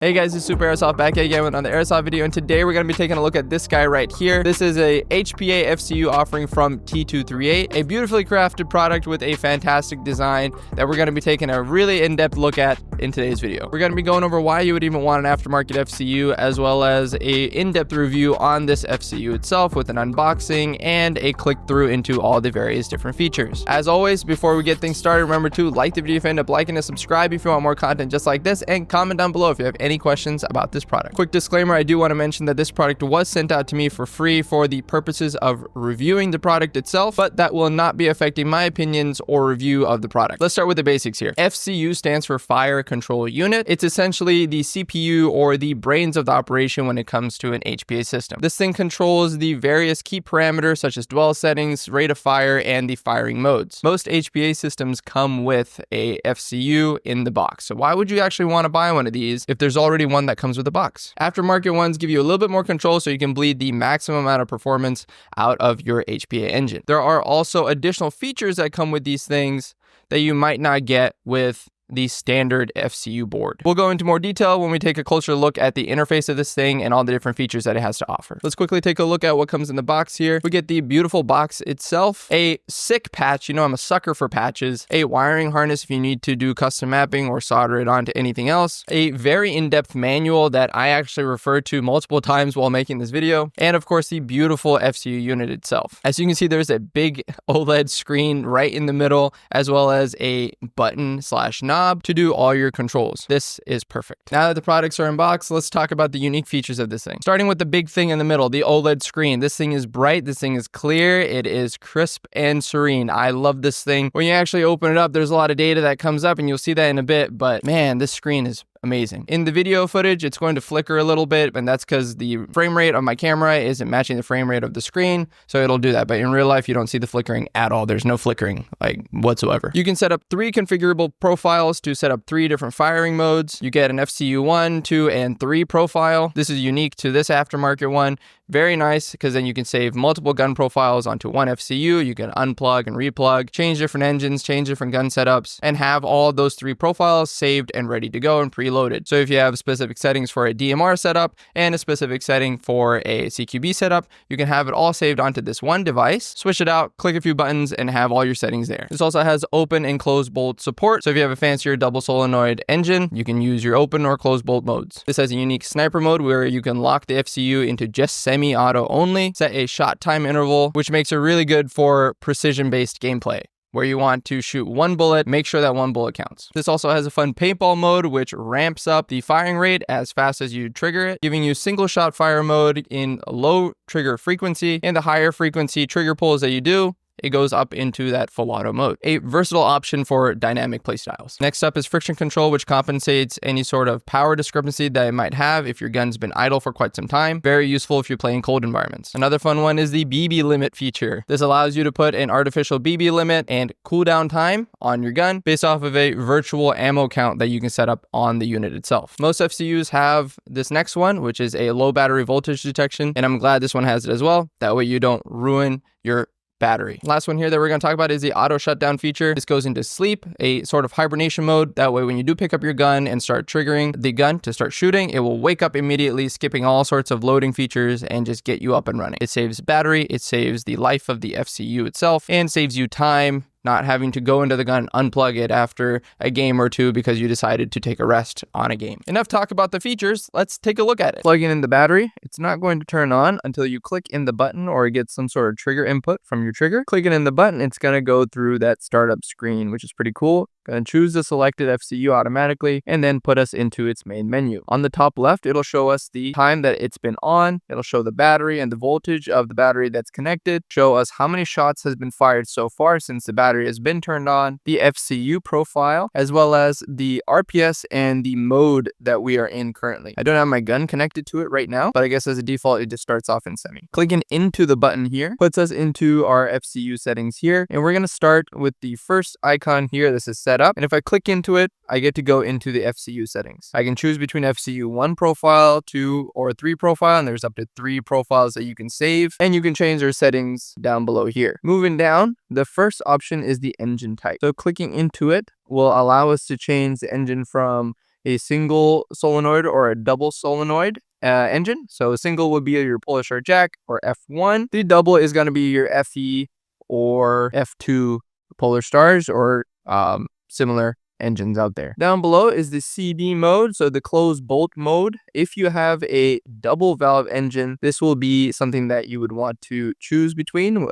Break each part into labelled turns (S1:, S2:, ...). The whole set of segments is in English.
S1: Hey guys, it's Super Airsoft back again with another Airsoft video, and today we're going to be taking a look at this guy right here. This is a HPA FCU offering from T238, a beautifully crafted product with a fantastic design that we're going to be taking a really in-depth look at in today's video. We're going to be going over why you would even want an aftermarket FCU, as well as a in-depth review on this FCU itself with an unboxing and a click through into all the various different features. As always, before we get things started, remember to like the video if you end up liking it, subscribe if you want more content just like this, and comment down below if you have any questions about this product. Quick disclaimer, I do want to mention that this product was sent out to me for free for the purposes of reviewing the product itself, but that will not be affecting my opinions or review of the product. Let's start with the basics here. FCU stands for Fire Control Unit. It's essentially the CPU or the brains of the operation when it comes to an HPA system. This thing controls the various key parameters such as dwell settings, rate of fire, and the firing modes. Most HPA systems come with a FCU in the box. So why would you actually want to buy one of these if there's already one that comes with a box? Aftermarket ones give you a little bit more control so you can bleed the maximum amount of performance out of your HPA engine. There are also additional features that come with these things that you might not get with the standard FCU board. We'll go into more detail when we take a closer look at the interface of this thing and all the different features that it has to offer. Let's quickly take a look at what comes in the box here. We get the beautiful box itself, a sick patch, you know I'm a sucker for patches, a wiring harness if you need to do custom mapping or solder it onto anything else, a very in-depth manual that I actually referred to multiple times while making this video, and of course the beautiful FCU unit itself. As you can see, there's a big OLED screen right in the middle, as well as a button slash knob to do all your controls. This is perfect. Now that the products are unboxed, let's talk about the unique features of this thing. Starting with the big thing in the middle, the OLED screen. This thing is bright, this thing is clear, it is crisp and serene. I love this thing. When you actually open it up, there's a lot of data that comes up, and you'll see that in a bit, but man, this screen is amazing. In the video footage, it's going to flicker a little bit, and that's because the frame rate of my camera isn't matching the frame rate of the screen, so it'll do that. But in real life, you don't see the flickering at all. There's no flickering, like, whatsoever. You can set up 3 configurable profiles to set up 3 different firing modes. You get an FCU 1, 2, and 3 profile. This is unique to this aftermarket one. Very nice, because then you can save multiple gun profiles onto one FCU. You can unplug and replug, change different engines, change different gun setups, and have all those 3 profiles saved and ready to go and preloaded. So if you have specific settings for a DMR setup and a specific setting for a CQB setup, you can have it all saved onto this one device, switch it out, click a few buttons, and have all your settings there. This also has open and closed bolt support. So if you have a fancier double solenoid engine, you can use your open or closed bolt modes. This has a unique sniper mode where you can lock the FCU into just semi-auto only, set a shot time interval, which makes it really good for precision-based gameplay, where you want to shoot 1 bullet, make sure that 1 bullet counts. This also has a fun paintball mode, which ramps up the firing rate as fast as you trigger it, giving you single shot fire mode in low trigger frequency, and the higher frequency trigger pulls that you do, it goes up into that full auto mode. A versatile option for dynamic playstyles. Next up is friction control, which compensates any sort of power discrepancy that it might have if your gun's been idle for quite some time. Very useful if you're playing cold environments. Another fun one is the BB limit feature. This allows you to put an artificial BB limit and cooldown time on your gun based off of a virtual ammo count that you can set up on the unit itself. Most FCUs have this next one, which is a low battery voltage detection, and I'm glad this one has it as well. That way you don't ruin your battery. Last one here that we're going to talk about is the auto shutdown feature. This goes into sleep, a sort of hibernation mode. That way when you do pick up your gun and start triggering the gun to start shooting, it will wake up immediately, skipping all sorts of loading features and just get you up and running. It saves battery, it saves the life of the FCU itself, and saves you time, not having to go into the gun, unplug it after a game or 2 because you decided to take a rest on a game. Enough talk about the features, let's take a look at it. Plugging in the battery, it's not going to turn on until you click in the button or get some sort of trigger input from your trigger. Clicking in the button, it's going to go through that startup screen, which is pretty cool. Going to choose the selected FCU automatically and then put us into its main menu. On the top left, it'll show us the time that it's been on. It'll show the battery and the voltage of the battery that's connected, show us how many shots has been fired so far since the battery has been turned on, the FCU profile, as well as the RPS and the mode that we are in currently. I don't have my gun connected to it right now, but I guess as a default, it just starts off in semi. Clicking into the button here puts us into our FCU settings here, and we're going to start with the first icon here. This is set up, and if I click into it, I get to go into the FCU settings. I can choose between FCU 1 profile, 2, or 3 profile, and there's up to 3 profiles that you can save, and you can change their settings down below here. Moving down, the first option is the engine type. So clicking into it will allow us to change the engine from a single solenoid or a double solenoid engine. So a single would be your Polarstar jack or F1. The double is going to be your FE or F2 Polarstars or similar engines out there. Down below is the CD mode, so the closed bolt mode. If you have a double valve engine, this will be something that you would want to choose between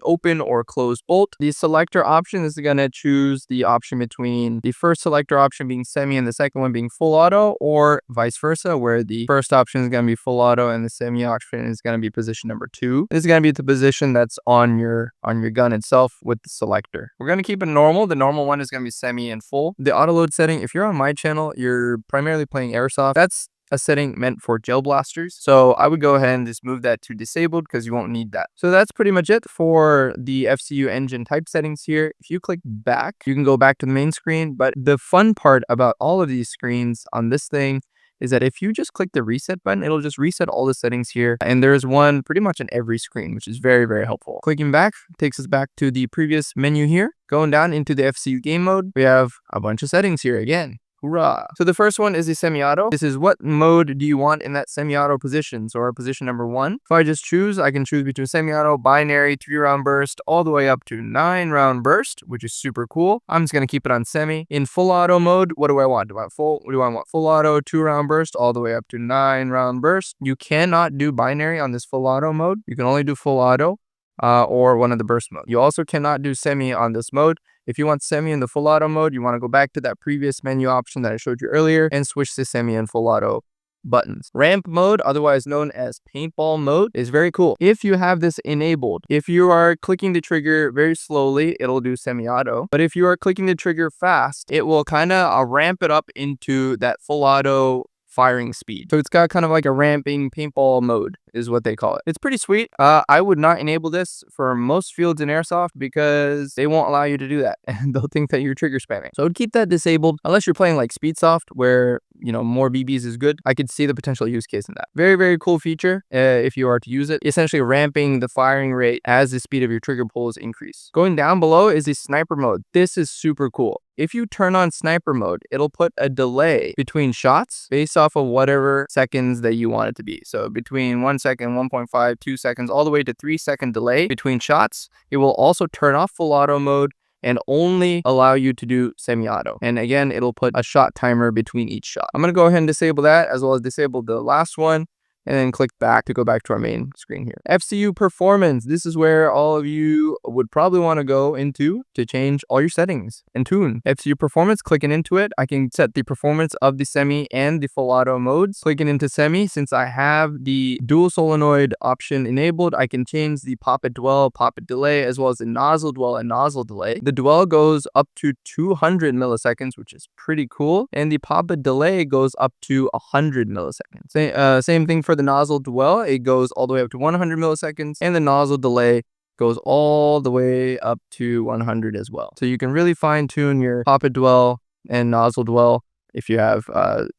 S1: open or closed bolt. The selector option is going to choose the option between the first selector option being semi and the second one being full auto, or vice versa, where the first option is going to be full auto and the semi option is going to be position number 2. This is going to be the position that's on your gun itself with the selector. We're going to keep it normal. The normal one is going to be semi and full. The auto load setting, if you're on my channel, you're primarily playing Airsoft. That's a setting meant for gel blasters. So I would go ahead and just move that to disabled because you won't need that. So that's pretty much it for the FCU engine type settings here. If you click back, you can go back to the main screen. But the fun part about all of these screens on this thing is that if you just click the reset button, it'll just reset all the settings here. And there's one pretty much on every screen, which is very, very helpful. Clicking back takes us back to the previous menu here. Going down into the FCU game mode, we have a bunch of settings here again. Hoorah. So the first one is the semi-auto. This is what mode do you want in that semi-auto position. So our position number 1. If I just choose, I can choose between semi-auto, binary, 3-round burst, all the way up to 9-round burst, which is super cool. I'm just going to keep it on semi. In full auto mode, what do I want? Do I want full auto, 2-round burst, all the way up to 9-round burst? You cannot do binary on this full auto mode. You can only do full auto. Or one of the burst modes. You also cannot do semi on this mode. If you want semi in the full auto mode, you want to go back to that previous menu option that I showed you earlier and switch to semi and full auto buttons. Ramp mode, otherwise known as paintball mode, is very cool. If you have this enabled, if you are clicking the trigger very slowly, it'll do semi-auto. But if you are clicking the trigger fast, it will kind of ramp it up into that full auto firing speed. So it's got kind of like a ramping paintball mode is what they call it. It's pretty sweet. I would not enable this for most fields in Airsoft because they won't allow you to do that and they'll think that you're trigger spamming. So I would keep that disabled unless you're playing like Speedsoft where, you know, more BBs is good. I could see the potential use case in that. Very, very cool feature if you are to use it. Essentially ramping the firing rate as the speed of your trigger pulls increase. Going down below is the sniper mode. This is super cool. If you turn on sniper mode, it'll put a delay between shots based off of whatever seconds that you want it to be. So between 1 second, 1.5, 2 seconds, all the way to 3-second delay between shots. It will also turn off full auto mode and only allow you to do semi-auto. And again, it'll put a shot timer between each shot. I'm going to go ahead and disable that as well as disable the last one. And then click back to go back to our main screen here. FCU performance. This is where all of you would probably want to go into to change all your settings and tune. FCU performance, clicking into it, I can set the performance of the semi and the full auto modes. Clicking into semi, since I have the dual solenoid option enabled, I can change the poppet dwell, poppet delay, as well as the nozzle dwell and nozzle delay. The dwell goes up to 200 milliseconds, which is pretty cool. And the poppet delay goes up to 100 milliseconds. Same thing for the nozzle dwell, it goes all the way up to 100 milliseconds, and the nozzle delay goes all the way up to 100 as well. So you can really fine tune your poppet dwell and nozzle dwell if you have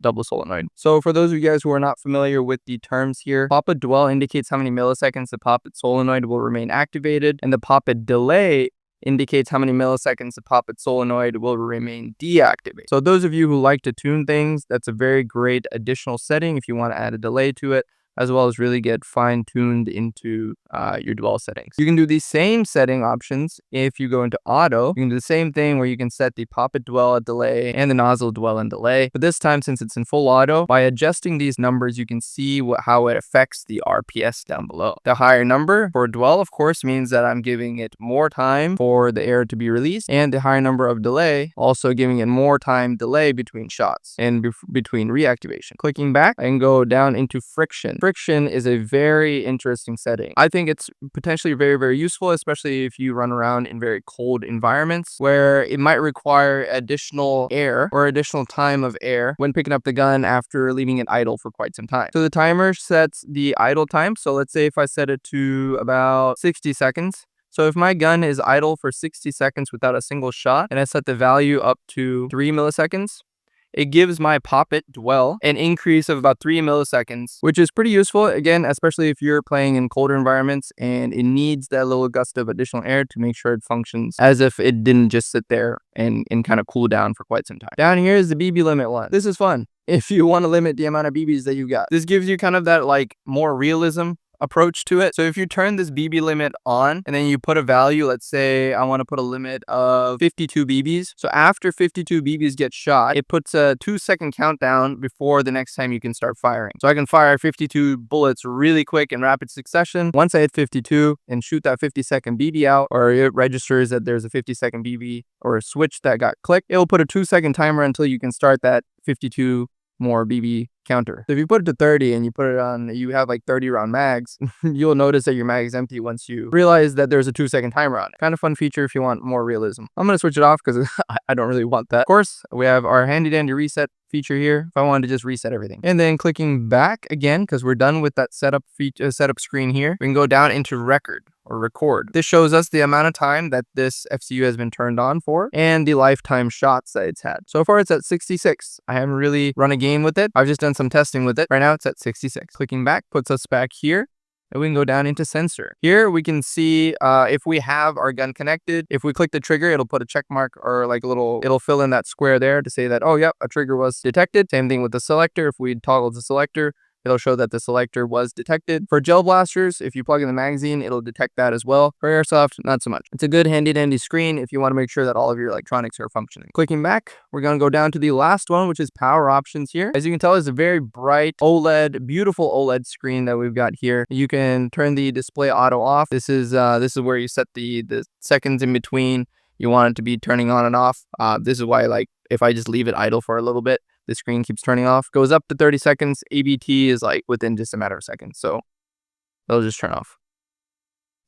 S1: double solenoid. So for those of you guys who are not familiar with the terms here, poppet dwell indicates how many milliseconds the poppet solenoid will remain activated, and the poppet delay indicates how many milliseconds the poppet solenoid will remain deactivated. So those of you who like to tune things, that's a very great additional setting if you want to add a delay to it, as well as really get fine-tuned into your dwell settings. You can do these same setting options if you go into auto. You can do the same thing where you can set the poppet dwell and delay and the nozzle dwell and delay. But this time, since it's in full auto, by adjusting these numbers, you can see how it affects the RPS down below. The higher number for dwell, of course, means that I'm giving it more time for the air to be released, and the higher number of delay, also giving it more time delay between shots and between reactivation. Clicking back, I can go down into friction. Friction is a very interesting setting. I think it's potentially very, very useful, especially if you run around in very cold environments where it might require additional air or additional time of air when picking up the gun after leaving it idle for quite some time. So the timer sets the idle time. So let's say if I set it to about 60 seconds. So if my gun is idle for 60 seconds without a single shot and I set the value up to 3 milliseconds, it gives my Pop-It Dwell an increase of about 3 milliseconds, which is pretty useful, again, especially if you're playing in colder environments and it needs that little gust of additional air to make sure it functions as if it didn't just sit there and kind of cool down for quite some time. Down here is the BB limit one. This is fun if you want to limit the amount of BBs that you got. This gives you kind of that like more realism approach to it. So if you turn this BB limit on and then you put a value, let's say I want to put a limit of 52 BBs. So after 52 BBs get shot, it puts a 2-second countdown before the next time you can start firing. So I can fire 52 bullets really quick in rapid succession. Once I hit 52 and shoot that 50-second BB out, or it registers that there's a 50-second BB or a switch that got clicked, it will put a 2-second timer until you can start that 52 more BB counter. So if you put it to 30 and you put it on, you have like 30 round mags, you'll notice that your mag is empty once you realize that there's a 2-second timer on it. Kind of fun feature if you want more realism. I'm going to switch it off because I don't really want that. Of course, we have our handy dandy reset feature here if I wanted to just reset everything. And then clicking back again, because we're done with that setup screen here, we can go down into record or record. This shows us the amount of time that this FCU has been turned on for and the lifetime shots that it's had. So far it's at 66. I haven't really run a game with it. I've just done some testing with it. Right now it's at 66. Clicking back puts us back here. And we can go down into sensor. Here we can see if we have our gun connected. If we click the trigger, it'll put a check mark or like a little, it'll fill in that square there to say that, oh, yep, a trigger was detected. Same thing with the selector. If we toggle the selector, it'll show that the selector was detected. For gel blasters, if you plug in the magazine, it'll detect that as well. For Airsoft, not so much. It's a good handy dandy screen if you want to make sure that all of your electronics are functioning. Clicking back, we're going to go down to the last one, which is power options here. As you can tell, it's a very bright OLED, beautiful OLED screen that we've got here. You can turn the display auto off. This is where you set the seconds in between you want it to be turning on and off. This is why, like, if I just leave it idle for a little bit, the screen keeps turning off. Goes up to 30 seconds. ABT is like within just a matter of seconds. So it'll just turn off.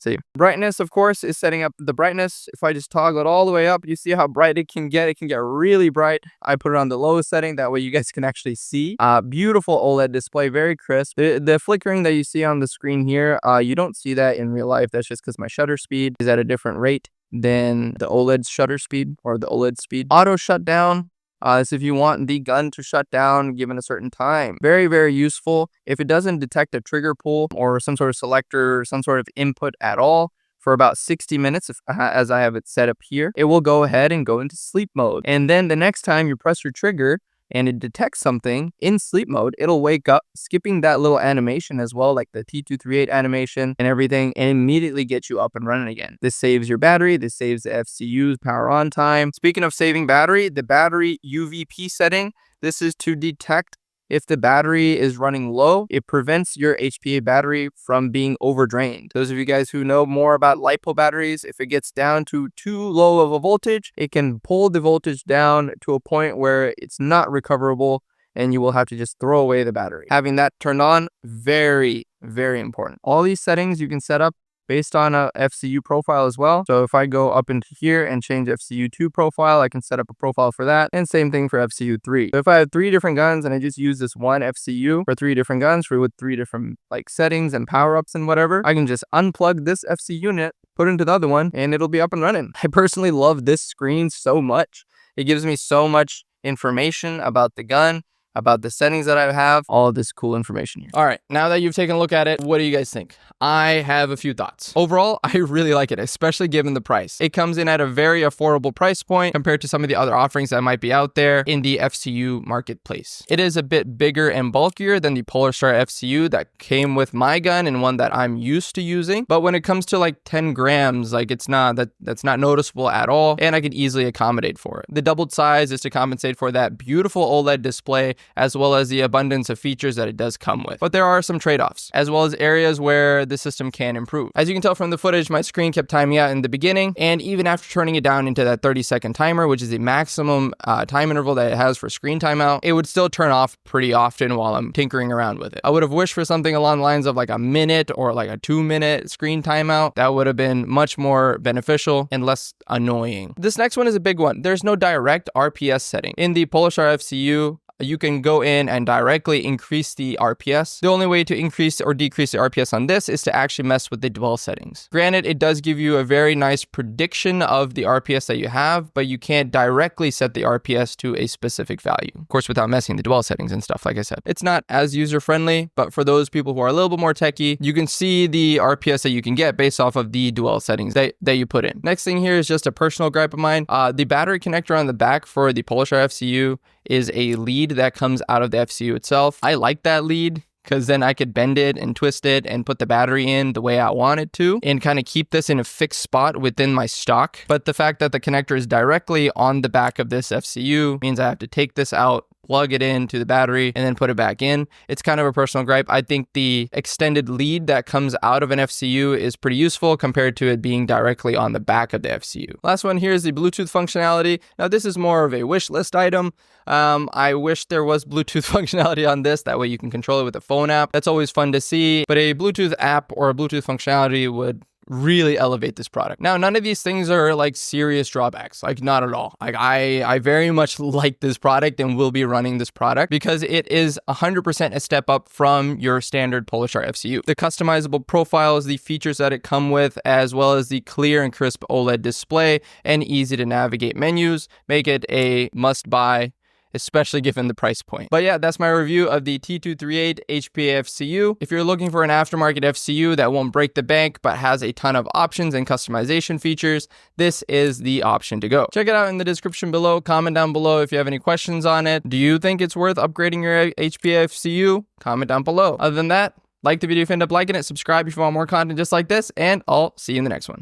S1: See, brightness, of course, is setting up the brightness. If I just toggle it all the way up, you see how bright it can get. It can get really bright. I put it on the lowest setting. That way you guys can actually see. Beautiful OLED display, very crisp. The flickering that you see on the screen here, you don't see that in real life. That's just because my shutter speed is at a different rate than the OLED shutter speed or the OLED speed. Auto shutdown. So if you want the gun to shut down given a certain time. Very, very useful. If it doesn't detect a trigger pull or some sort of selector or some sort of input at all for about 60 minutes, as I have it set up here, it will go ahead and go into sleep mode. And then the next time you press your trigger and it detects something in sleep mode, it'll wake up, skipping that little animation as well, like the T238 animation and everything, and immediately get you up and running again. This saves your battery. This saves the FCU's power on time. Speaking of saving battery, the battery UVP setting, this is to detect if the battery is running low. It prevents your HPA battery from being overdrained. Those of you guys who know more about LiPo batteries, if it gets down to too low of a voltage, it can pull the voltage down to a point where it's not recoverable and you will have to just throw away the battery. Having that turned on, very, very important. All these settings you can set up based on a FCU profile as well. So if I go up into here and change FCU2 profile, I can set up a profile for that. And same thing for FCU3. So if I have 3 different guns and I just use this one FCU for 3 different guns with 3 different like settings and power-ups and whatever, I can just unplug this FC unit, put it into the other one, and it'll be up and running. I personally love this screen so much. It gives me so much information about the gun, about the settings that I have, all of this cool information here. All right, now that you've taken a look at it, what do you guys think? I have a few thoughts. Overall, I really like it, especially given the price. It comes in at a very affordable price point compared to some of the other offerings that might be out there in the FCU marketplace. It is a bit bigger and bulkier than the Polarstar FCU that came with my gun and one that I'm used to using. But when it comes to like 10 grams, like that's not noticeable at all, and I could easily accommodate for it. The doubled size is to compensate for that beautiful OLED display as well as the abundance of features that it does come with. But there are some trade-offs, as well as areas where the system can improve. As you can tell from the footage, my screen kept timing out in the beginning, and even after turning it down into that 30-second timer, which is the maximum time interval that it has for screen timeout, it would still turn off pretty often while I'm tinkering around with it. I would have wished for something along the lines of like a minute or like a 2-minute screen timeout. That would have been much more beneficial and less annoying. This next one is a big one. There's no direct RPS setting. In the Polarstar FCU, you can go in and directly increase the RPS. The only way to increase or decrease the RPS on this is to actually mess with the dwell settings. Granted, it does give you a very nice prediction of the RPS that you have, but you can't directly set the RPS to a specific value. Of course, without messing the dwell settings and stuff, like I said. It's not as user-friendly, but for those people who are a little bit more techie, you can see the RPS that you can get based off of the dwell settings that you put in. Next thing here is just a personal gripe of mine. The battery connector on the back for the Polarstar FCU is a lead that comes out of the FCU itself. I like that lead because then I could bend it and twist it and put the battery in the way I want it to and kind of keep this in a fixed spot within my stock. But the fact that the connector is directly on the back of this FCU means I have to take this out, plug it into the battery, and then put it back in. It's kind of a personal gripe. I think the extended lead that comes out of an FCU is pretty useful compared to it being directly on the back of the FCU. Last one here is the Bluetooth functionality. Now, this is more of a wish list item. I wish there was Bluetooth functionality on this. That way you can control it with a phone app. That's always fun to see, but a Bluetooth app or a Bluetooth functionality would really elevate this product. Now, none of these things are like serious drawbacks, like not at all. Like I very much like this product and will be running this product because it is 100% a step up from your standard Polarstar FCU. The customizable profiles, the features that it come with, as well as the clear and crisp OLED display and easy to navigate menus make it a must buy, especially given the price point. But yeah, that's my review of the T238 HPA FCU. If you're looking for an aftermarket FCU that won't break the bank but has a ton of options and customization features, this is the option to go. Check it out in the description below. Comment down below if you have any questions on it. Do you think it's worth upgrading your HPA FCU? Comment down below. Other than that, like the video if you end up liking it, subscribe if you want more content just like this, and I'll see you in the next one.